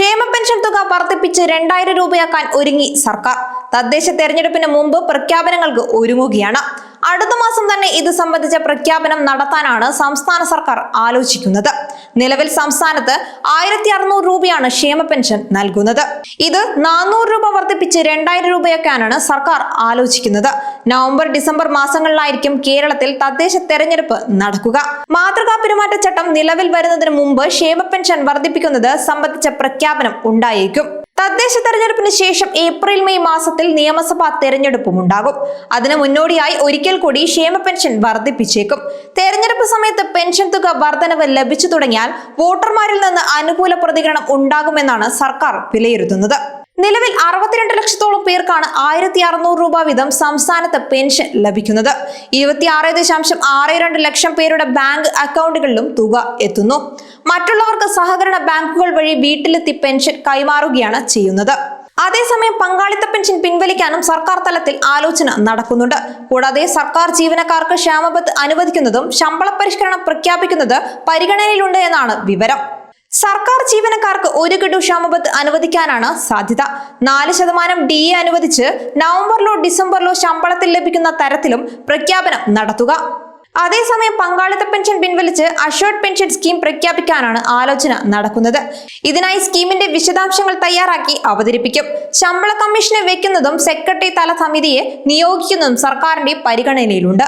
ക്ഷേമ പെൻഷൻ തുക വർദ്ധിപ്പിച്ച് 2000 രൂപയാക്കാൻ ഒരുങ്ങി സർക്കാർ. തദ്ദേശ തെരഞ്ഞെടുപ്പിന് മുമ്പ് പ്രഖ്യാപനങ്ങൾക്ക് ഒരുങ്ങുകയാണ്. അടുത്ത മാസം തന്നെ ഇത് സംബന്ധിച്ച പ്രഖ്യാപനം നടത്താനാണ് സംസ്ഥാന സർക്കാർ ആലോചിക്കുന്നത്. നിലവിൽ സംസ്ഥാനത്ത് 1600 രൂപയാണ് ക്ഷേമ പെൻഷൻ നൽകുന്നത്. ഇത് 400 രൂപ വർദ്ധിപ്പിച്ച് 2000 രൂപയാക്കാനാണ് സർക്കാർ ആലോചിക്കുന്നത്. നവംബർ ഡിസംബർ മാസങ്ങളിലായിരിക്കും കേരളത്തിൽ തദ്ദേശ തെരഞ്ഞെടുപ്പ് നടക്കുക. മാതൃകാ പെരുമാറ്റച്ചട്ടം നിലവിൽ വരുന്നതിന് മുമ്പ് ക്ഷേമ പെൻഷൻ വർദ്ധിപ്പിക്കുന്നത് സംബന്ധിച്ച പ്രഖ്യാപനം ഉണ്ടായേക്കും. തദ്ദേശ തെരഞ്ഞെടുപ്പിന് ശേഷം ഏപ്രിൽ മെയ് മാസത്തിൽ നിയമസഭാ തെരഞ്ഞെടുപ്പും ഉണ്ടാകും. അതിന് മുന്നോടിയായി ഒരിക്കൽ കൂടി ക്ഷേമ പെൻഷൻ വർദ്ധിപ്പിച്ചേക്കും. തെരഞ്ഞെടുപ്പ് സമയത്ത് പെൻഷൻ തുക വർധനവ് ലഭിച്ചു തുടങ്ങിയാൽ വോട്ടർമാരിൽ നിന്ന് അനുകൂല പ്രതികരണം ഉണ്ടാകുമെന്നാണ് സർക്കാർ വിലയിരുത്തുന്നത്. നിലവിൽ 62 ലക്ഷത്തോളം പേർക്കാണ് 1600 രൂപ വീതം സംസ്ഥാനത്ത് പെൻഷൻ ലഭിക്കുന്നത്. 26.62 ലക്ഷം പേരുടെ ബാങ്ക് അക്കൗണ്ടുകളിലും തുക എത്തുന്നു. മറ്റുള്ളവർക്ക് സഹകരണ ബാങ്കുകൾ വഴി വീട്ടിലെത്തി പെൻഷൻ കൈമാറുകയാണ് ചെയ്യുന്നത്. അതേസമയം പങ്കാളിത്ത പെൻഷൻ പിൻവലിക്കാനും സർക്കാർ തലത്തിൽ ആലോചന നടക്കുന്നുണ്ട്. കൂടാതെ സർക്കാർ ജീവനക്കാർക്ക് ക്ഷാമബത്ത് അനുവദിക്കുന്നതും ശമ്പള പരിഷ്കരണം പ്രഖ്യാപിക്കുന്നത് പരിഗണനയിലുണ്ട് എന്നാണ് വിവരം. സർക്കാർ ജീവനക്കാർക്ക് 1 ഗഡു ക്ഷാമബത്ത് അനുവദിക്കാനാണ് സാധ്യത. 4% DA അനുവദിച്ച് നവംബറിലോ ഡിസംബറിലോ ശമ്പളത്തിൽ ലഭിക്കുന്ന തരത്തിലും പ്രഖ്യാപനം നടത്തുക. അതേസമയം പങ്കാളിത്ത പെൻഷൻ പിൻവലിച്ച് അഷ്വർഡ് പെൻഷൻ സ്കീം പ്രഖ്യാപിക്കാനാണ് ആലോചന നടക്കുന്നത്. ഇതിനായി സ്കീമിന്റെ വിശദാംശങ്ങൾ തയ്യാറാക്കി അവതരിപ്പിക്കും. ശമ്പള കമ്മീഷനെ വെക്കുന്നതും സെക്രട്ടറി തല സമിതിയെ നിയോഗിക്കുന്നതും സർക്കാരിന്റെ പരിഗണനയിലുണ്ട്.